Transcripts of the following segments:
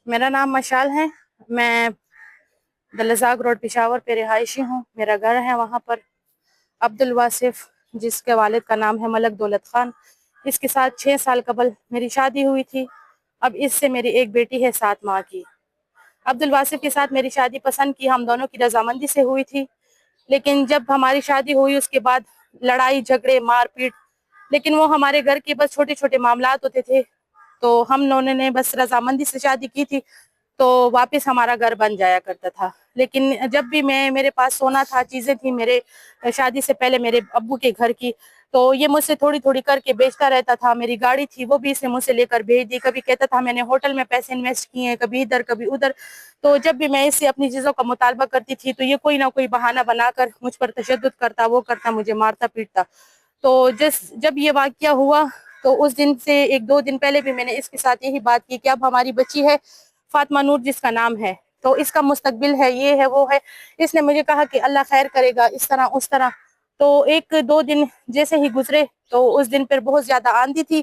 मेरा नाम मशाल है। मैं दलजाग रोड पेशावर पे रिहायशी हूँ। मेरा घर है वहाँ पर। अब्दुल वासिफ, जिसके वालिद का नाम है मलक दौलत खान, इसके साथ 6 साल कबल मेरी शादी हुई थी। अब इससे मेरी एक बेटी है 7 माह की। अब्दुल वासिफ के साथ मेरी शादी पसंद की हम दोनों की रजामंदी से हुई थी, लेकिन जब हमारी शादी हुई उसके बाद लड़ाई झगड़े मार पीट, लेकिन वो हमारे घर के बस छोटे छोटे मामलात होते थे, तो हम दोनों ने बस रजामंदी से शादी की थी, तो वापस हमारा घर बन जाया करता था। लेकिन जब भी मेरे पास सोना था, चीज़ें थी मेरे शादी से पहले मेरे अब्बू के घर की, तो ये मुझसे थोड़ी थोड़ी करके बेचता रहता था। मेरी गाड़ी थी वो भी इसने मुझसे लेकर भेज दी। कभी कहता था मैंने होटल में पैसे इन्वेस्ट किए हैं, कभी इधर कभी उधर। तो जब भी मैं इससे अपनी चीज़ों का मुतालबा करती थी तो ये कोई ना कोई बहाना बनाकर मुझ पर तशद्दुद करता, वो करता, मुझे मारता पीटता। तो जब ये वाक़या हुआ तो उस दिन से 1-2 दिन पहले भी मैंने इसके साथ यही बात की कि अब हमारी बच्ची है फातिमा नूर जिसका नाम है, तो इसका मुस्तकबिल है, ये है वो है। इसने मुझे कहा कि अल्लाह खैर करेगा, इस तरह उस तरह। तो 1-2 दिन जैसे ही गुजरे तो उस दिन पर बहुत ज्यादा आंधी थी,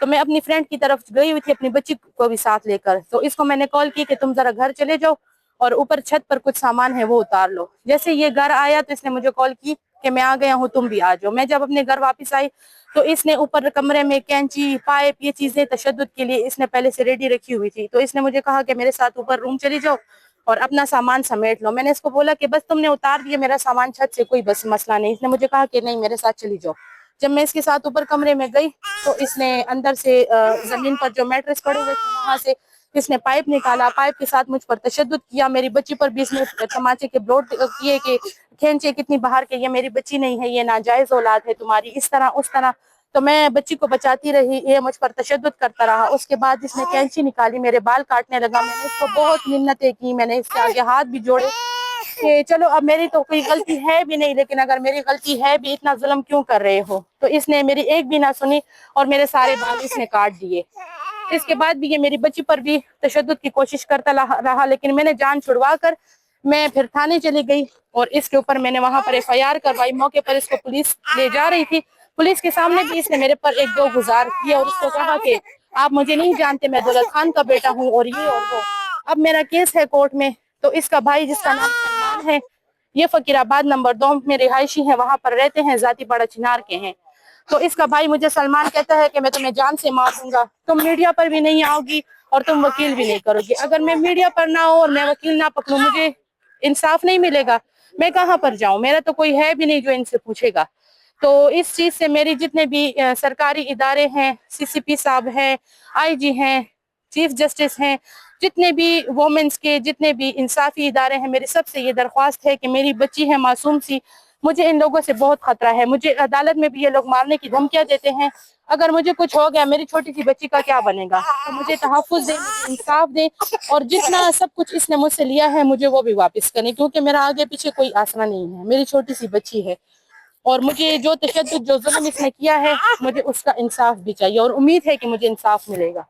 तो मैं अपनी फ्रेंड की तरफ गई हुई थी अपनी बच्ची को भी साथ लेकर। तो इसको मैंने कॉल की कि तुम जरा घर चले जाओ और ऊपर छत पर कुछ सामान है वो उतार लो। जैसे ये घर आया तो इसने मुझे कॉल की कि मैं आ गया हूँ, तुम भी आ जाओ। मैं जब अपने घर वापस आई तो इसने ऊपर कमरे में कैंची, पाइप, ये चीजें तशद्दुद के लिए इसने पहले से रेडी रखी हुई थी। तो इसने मुझे कहा कि मेरे साथ ऊपर रूम चली जाओ और अपना सामान समेट लो। मैंने इसको बोला कि बस तुमने उतार दिया मेरा सामान छत से, कोई बस मसला नहीं। इसने मुझे कहा कि नहीं मेरे साथ चली जाओ। जब मैं इसके साथ ऊपर कमरे में गई तो इसने अंदर से जमीन पर जो मैट्रेस पड़े हुए थे वहां से इसने पाइप निकाला, पाइप के साथ मुझ पर तशद्दुद किया। मेरी बच्ची पर भी इसने तमाचे के ब्लोट किए कि खींचे कितनी बाहर के, ये मेरी बच्ची नहीं है, ये नाजायज औलाद है तुम्हारी, इस तरह उस तरह। तो मैं बच्ची को बचाती रही, ये मुझ पर तशद्दुद करता रहा। उसके बाद इसने कैंची निकाली, मेरे बाल काटने लगा। मैंने इसको बहुत मिन्नतें की, मैंने इसके आगे हाथ भी जोड़े कि चलो अब मेरी तो कोई गलती है भी नहीं, लेकिन अगर मेरी गलती है भी इतना जुल्म क्यों कर रहे हो। तो इसने मेरी एक भी ना सुनी और मेरे सारे बाल इसने काट दिए। इसके बाद भी ये मेरी बच्ची पर भी तशद्दुद की कोशिश करता रहा, लेकिन मैंने जान छुड़वा कर मैं फिर थाने चली गई और इसके ऊपर मैंने वहां पर FIR करवाई। मौके पर इसको पुलिस ले जा रही थी, पुलिस के सामने भी इसने मेरे पर 1-2 गुजार किया और उसको कहा कि आप मुझे नहीं जानते, मैं दौलत खान का बेटा हूँ और ये और वो। अब मेरा केस है कोर्ट में। तो इसका भाई जिसका नाम सलमान है, ये फकीराबाद नंबर 2 में रिहायशी है, वहां पर रहते हैं, जाती पाड़ा चिनार के हैं। तो इसका भाई मुझे सलमान कहता है कि मैं तुम्हें जान से मार दूंगा, तुम मीडिया पर भी नहीं आओगी और तुम वकील भी नहीं करोगी। अगर मैं मीडिया पर ना हो और मैं वकील ना पकड़ूं, मुझे इंसाफ नहीं मिलेगा। मैं कहाँ पर जाऊं, मेरा तो कोई है भी नहीं जो इनसे पूछेगा। तो इस चीज से मेरी जितने भी सरकारी इदारे हैं, CCP साहब हैं, IG हैं, चीफ जस्टिस हैं, जितने भी वोमेन्स के जितने भी इंसाफी इदारे हैं, मेरी सबसे ये दरख्वास्त है कि मेरी बच्ची है मासूम सी, मुझे इन लोगों से बहुत खतरा है। मुझे अदालत में भी ये लोग मारने की धमकियां देते हैं। अगर मुझे कुछ हो गया मेरी छोटी सी बच्ची का क्या बनेगा। तो मुझे तहफ़्फ़ुज़ दें, मुझे इंसाफ दें और जितना सब कुछ इसने मुझसे लिया है मुझे वो भी वापस करें, क्योंकि मेरा आगे पीछे कोई आसरा नहीं है, मेरी छोटी सी बच्ची है और मुझे जो तशद्दुद जो जुल्म इसने किया है मुझे उसका इंसाफ भी चाहिए और उम्मीद है कि मुझे इंसाफ मिलेगा।